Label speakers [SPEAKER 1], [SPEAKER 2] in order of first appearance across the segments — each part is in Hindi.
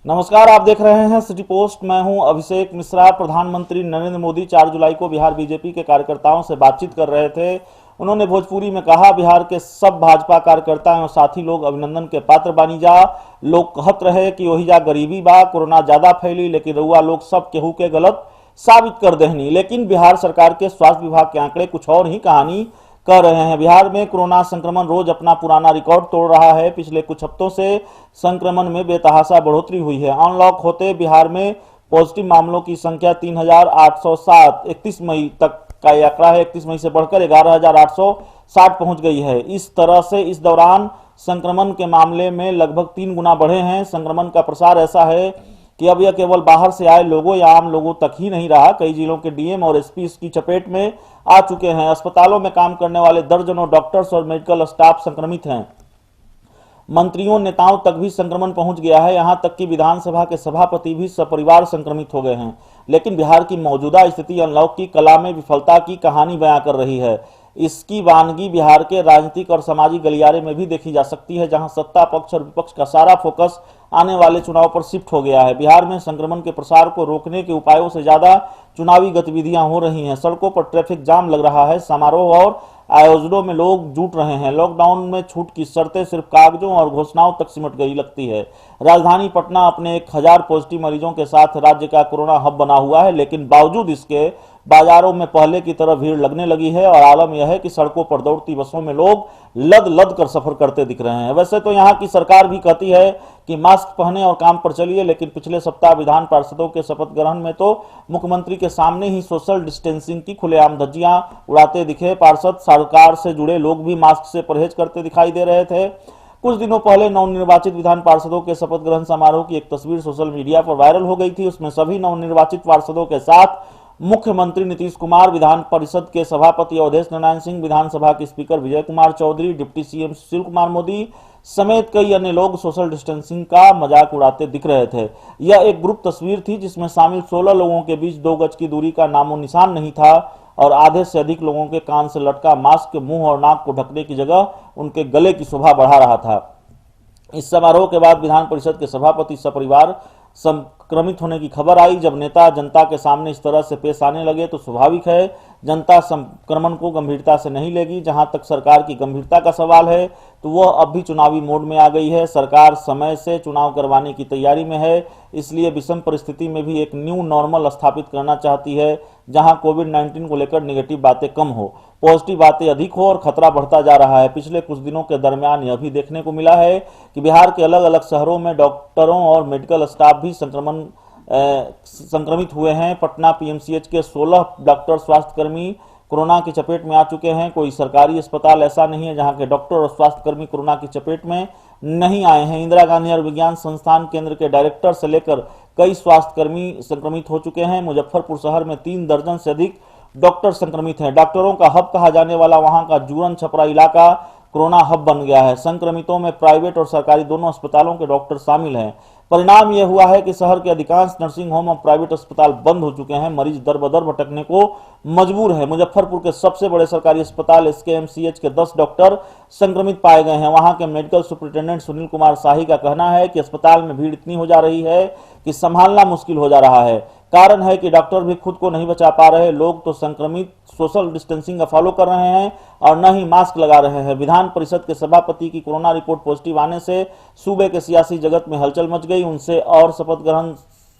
[SPEAKER 1] नमस्कार, आप देख रहे हैं सिटी पोस्ट। मैं हूं अभिषेक मिश्रा। प्रधानमंत्री नरेंद्र मोदी 4 जुलाई को बिहार बीजेपी के कार्यकर्ताओं से बातचीत कर रहे थे। उन्होंने भोजपुरी में कहा, बिहार के सब भाजपा कार्यकर्ता और साथी लोग अभिनंदन के पात्र बनी जा। लोग कहत रहे कि वही जा गरीबी बा, कोरोना ज्यादा फैली, लेकिन रउआ लोग सब केहू के गलत साबित कर देहनी। लेकिन बिहार सरकार के स्वास्थ्य विभाग के आंकड़े कुछ और ही कहानी कह रहे हैं। बिहार में कोरोना संक्रमण रोज अपना पुराना रिकॉर्ड तोड़ रहा है। पिछले कुछ हफ्तों से संक्रमण में बेतहाशा बढ़ोतरी हुई है। अनलॉक होते बिहार में पॉजिटिव मामलों की संख्या 3,807 31 मई तक का ये आंकड़ा है। 31 मई से बढ़कर 11,860 पहुंच गई है। इस तरह से इस दौरान संक्रमण के मामले में लगभग 3 गुना बढ़े हैं। संक्रमण का प्रसार ऐसा है कि अब यह केवल बाहर से आए लोगों या आम लोगों तक ही नहीं रहा। कई जिलों के डीएम और एसपी इसकी चपेट में आ चुके हैं। अस्पतालों में काम करने वाले दर्जनों डॉक्टर्स और मेडिकल स्टाफ संक्रमित हैं। मंत्रियों नेताओं तक भी संक्रमण पहुंच गया है। यहां तक कि विधानसभा के सभापति भी सपरिवार संक्रमित हो गए हैं। लेकिन बिहार की मौजूदा स्थिति अनलॉक की कला में विफलता की कहानी बयां कर रही है। इसकी वानगी बिहार के राजनीतिक और सामाजिक गलियारे में भी देखी जा सकती है, जहां सत्ता पक्ष और विपक्ष का सारा फोकस आने वाले चुनाव पर शिफ्ट हो गया है। बिहार में संक्रमण के प्रसार को रोकने के उपायों से ज्यादा चुनावी गतिविधियां हो रही हैं। सड़कों पर ट्रैफिक जाम लग रहा है। समारोह और आयोजनों में लोग जुट रहे हैं। लॉकडाउन में छूट की शर्तें सिर्फ कागजों और घोषणाओं तक सिमट गई लगती है। राजधानी पटना अपने 1,000 पॉजिटिव मरीजों के साथ राज्य का कोरोना हब बना हुआ है, लेकिन बावजूद इसके बाजारों में पहले की तरह भीड़ लगने लगी है और आलम यह है कि सड़कों पर दौड़ती बसों में लोग लद लद कर सफर करते दिख रहे हैं। वैसे तो यहाँ की सरकार भी कहती है कि मास्क पहने और काम पर चलिए, लेकिन पिछले सप्ताह विधान पार्षदों के शपथ ग्रहण में तो मुख्यमंत्री के सामने ही सोशल डिस्टेंसिंग की खुलेआम धज्जियां उड़ाते दिखे। पार्षद सरकार से जुड़े लोग भी मास्क से परहेज करते दिखाई दे रहे थे। कुछ दिनों पहले नवनिर्वाचित विधान पार्षदों के शपथ ग्रहण समारोह की एक तस्वीर सोशल मीडिया पर वायरल हो गई थी। उसमें सभी नवनिर्वाचित पार्षदों के साथ मुख्यमंत्री नीतीश कुमार, विधान परिषद के सभापति अवधेश नारायण सिंह, विधानसभा के speaker Vijay Kumar Chaudhary, deputy CM Sushil Kumar Modi समेत कई अन्य लोग सोशल डिस्टेंसिंग का मजाक उड़ाते दिख रहे थे। यह एक ग्रुप तस्वीर थी जिसमें शामिल 16 लोगों के बीच 2 गज की दूरी का नामो निशान नहीं था और आधे से अधिक लोगों के कान से लटका मास्क मुंह और नाक को ढकने की जगह उनके गले की शोभा बढ़ा रहा था। इस समारोह के बाद विधान परिषद के सभापति सपरिवार संक्रमित होने की खबर आई। जब नेता जनता के सामने इस तरह से पेश आने लगे तो स्वाभाविक है जनता संक्रमण को गंभीरता से नहीं लेगी। जहां तक सरकार की गंभीरता का सवाल है तो वह अब भी चुनावी मोड में आ गई है। सरकार समय से चुनाव करवाने की तैयारी में है, इसलिए विषम परिस्थिति में भी एक न्यू नॉर्मल स्थापित करना चाहती है, जहां कोविड-19 को लेकर नेगेटिव बातें कम हो, पॉजिटिव बातें अधिक हो और खतरा बढ़ता जा रहा है। पिछले कुछ दिनों के दरमियान यह भी देखने को मिला है कि बिहार के अलग अलग शहरों में डॉक्टरों और मेडिकल स्टाफ भी संक्रमित हुए हैं। पटना पीएमसीएच के 16 डॉक्टर स्वास्थ्यकर्मी कोरोना की चपेट में आ चुके हैं। कोई सरकारी अस्पताल ऐसा नहीं है जहां के डॉक्टर और स्वास्थ्यकर्मी कोरोना की चपेट में नहीं आए हैं। इंदिरा गांधी आयुर्विज्ञान संस्थान केंद्र के डायरेक्टर से लेकर कई स्वास्थ्यकर्मी संक्रमित हो चुके हैं। मुजफ्फरपुर शहर में 3 दर्जन से अधिक डॉक्टर संक्रमित हैं। डॉक्टरों का हब कहा जाने वाला वहां का जूरन छपरा इलाका कोरोना हब बन गया है। संक्रमितों में प्राइवेट और सरकारी दोनों अस्पतालों के डॉक्टर शामिल हैं। परिणाम यह हुआ है कि शहर के अधिकांश नर्सिंग होम और प्राइवेट अस्पताल बंद हो चुके हैं। मरीज दर बदर भटकने को मजबूर है। मुजफ्फरपुर के सबसे बड़े सरकारी अस्पताल एसकेएमसीएच के 10 डॉक्टर संक्रमित पाए गए हैं। वहां के मेडिकल सुपरिटेंडेंट सुनील कुमार शाही का कहना है कि अस्पताल में भीड़ इतनी हो जा रही है कि संभालना मुश्किल हो जा रहा है। कारण है कि डॉक्टर भी खुद को नहीं बचा पा रहे। लोग तो संक्रमित सोशल डिस्टेंसिंग का फॉलो कर रहे हैं और न ही मास्क लगा रहे हैं। विधान परिषद के सभापति की कोरोना रिपोर्ट पॉजिटिव आने से सूबे के सियासी जगत में हलचल मच गई। उनसे और शपथ ग्रहण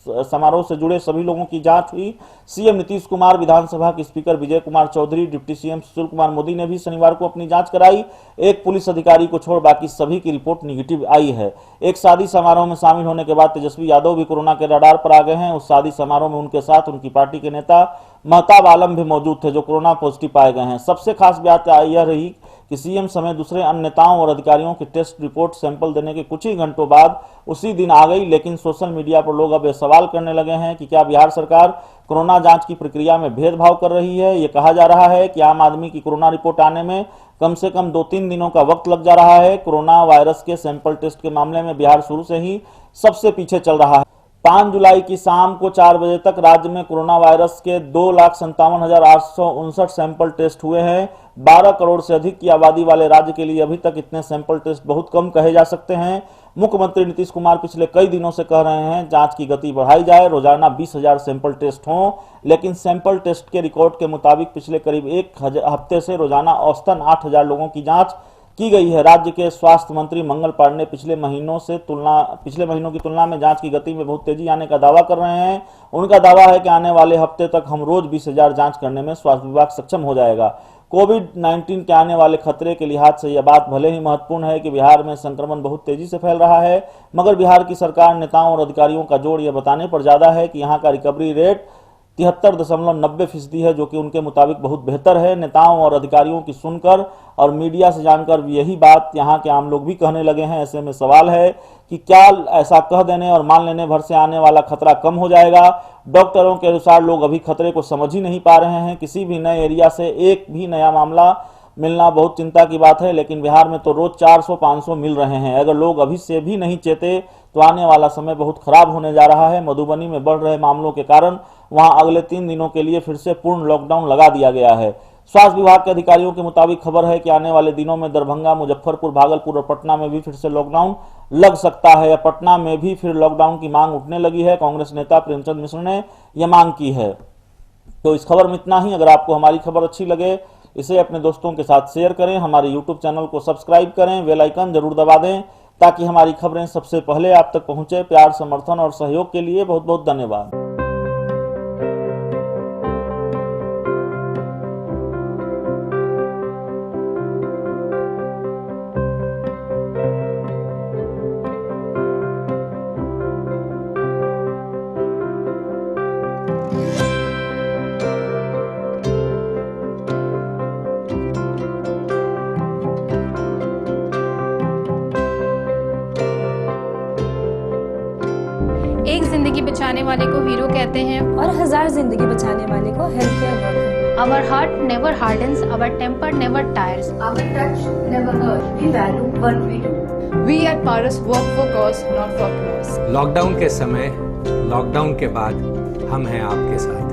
[SPEAKER 1] समारोह से जुड़े सभी लोगों की जांच हुई। सीएम नीतीश कुमार, विधानसभा के speaker Vijay Kumar Chaudhary, deputy CM Sushil Kumar Modi ने भी शनिवार को अपनी जांच कराई। एक पुलिस अधिकारी को छोड़ बाकी सभी की रिपोर्ट निगेटिव आई है। एक शादी समारोह में शामिल होने के बाद तेजस्वी यादव भी कोरोना के रडार पर आ गए हैं। उस शादी समारोह में उनके साथ उनकी पार्टी के नेता महताब आलम भी मौजूद थे, जो कोरोना पॉजिटिव पाए गए हैं। सबसे खास बात यह रही कि सीएम समेत दूसरे अन्य नेताओं और अधिकारियों की टेस्ट रिपोर्ट सैंपल देने के कुछ ही घंटों बाद उसी दिन आ गई। लेकिन सोशल मीडिया पर लोग अब यह सवाल करने लगे हैं कि क्या बिहार सरकार कोरोना जांच की प्रक्रिया में भेदभाव कर रही है। यह कहा जा रहा है कि आम आदमी की कोरोना रिपोर्ट आने में कम से कम 2-3 दिनों का वक्त लग जा रहा है। कोरोना वायरस के सैंपल टेस्ट के मामले में बिहार शुरू से ही सबसे पीछे चल रहा है। 5 जुलाई की शाम को 4 बजे तक राज्य में कोरोना वायरस के 2,57,859 सैंपल टेस्ट हुए हैं। 12 करोड़ से अधिक की आबादी वाले राज्य के लिए अभी तक इतने सैंपल टेस्ट बहुत कम कहे जा सकते हैं। मुख्यमंत्री नीतीश कुमार पिछले कई दिनों से कह रहे हैं जांच की गति बढ़ाई जाए, रोजाना 20,000 सैंपल टेस्ट हों, लेकिन सैंपल टेस्ट के रिकॉर्ड के मुताबिक पिछले करीब एक हफ्ते से रोजाना औसतन 8,000 लोगों की जांच की गई है। राज्य के स्वास्थ्य मंत्री मंगल पांडे पिछले महीनों की तुलना में जांच की गति में बहुत तेजी आने का दावा कर रहे हैं। उनका दावा है कि आने वाले हफ्ते तक हम रोज 20,000 जांच करने में स्वास्थ्य विभाग सक्षम हो जाएगा। कोविड-19 के आने वाले खतरे के लिहाज से यह बात भले ही महत्वपूर्ण है कि बिहार में संक्रमण बहुत तेजी से फैल रहा है, मगर बिहार की सरकार, नेताओं और अधिकारियों का जोर यह बताने पर ज्यादा है कि यहाँ का रिकवरी रेट 73.90% है, जो कि उनके मुताबिक बहुत बेहतर है। नेताओं और अधिकारियों की सुनकर और मीडिया से जानकर यही बात यहाँ के आम लोग भी कहने लगे हैं। ऐसे में सवाल है कि क्या ऐसा कह देने और मान लेने भर से आने वाला खतरा कम हो जाएगा? डॉक्टरों के अनुसार लोग अभी खतरे को समझ ही नहीं पा रहे हैं। किसी भी नए एरिया से एक भी नया मामला मिलना बहुत चिंता की बात है, लेकिन बिहार में तो रोज 400-500 मिल रहे हैं। अगर लोग अभी से भी नहीं चेते तो आने वाला समय बहुत खराब होने जा रहा है। मधुबनी में बढ़ रहे मामलों के कारण वहां अगले 3 दिनों के लिए फिर से पूर्ण लॉकडाउन लगा दिया गया है। स्वास्थ्य विभाग के अधिकारियों के मुताबिक खबर है कि आने वाले दिनों में दरभंगा, मुजफ्फरपुर, भागलपुर और पटना में भी फिर से लॉकडाउन लग सकता है। पटना में भी फिर लॉकडाउन की मांग उठने लगी है। कांग्रेस नेता प्रेमचंद मिश्र ने यह मांग की है। तो इस खबर में इतना ही। अगर आपको हमारी खबर अच्छी लगे इसे अपने दोस्तों के साथ शेयर करें, हमारे यूट्यूब चैनल को सब्सक्राइब करें, बेल आइकन जरूर दबा दें ताकि हमारी खबरें सबसे पहले आप तक पहुंचे। प्यार, समर्थन और सहयोग के लिए बहुत बहुत धन्यवाद।
[SPEAKER 2] एक जिंदगी बचाने वाले को हीरो कहते हैं
[SPEAKER 3] और 1000 जिंदगी बचाने वाले को health care worker.
[SPEAKER 2] Our heart never hardens, our temper never tires.
[SPEAKER 4] Our touch never hurts. We value what we do.
[SPEAKER 5] We at Paras work for cause, not for applause.
[SPEAKER 6] Lockdown के समय, लॉकडाउन के बाद हम हैं आपके साथ।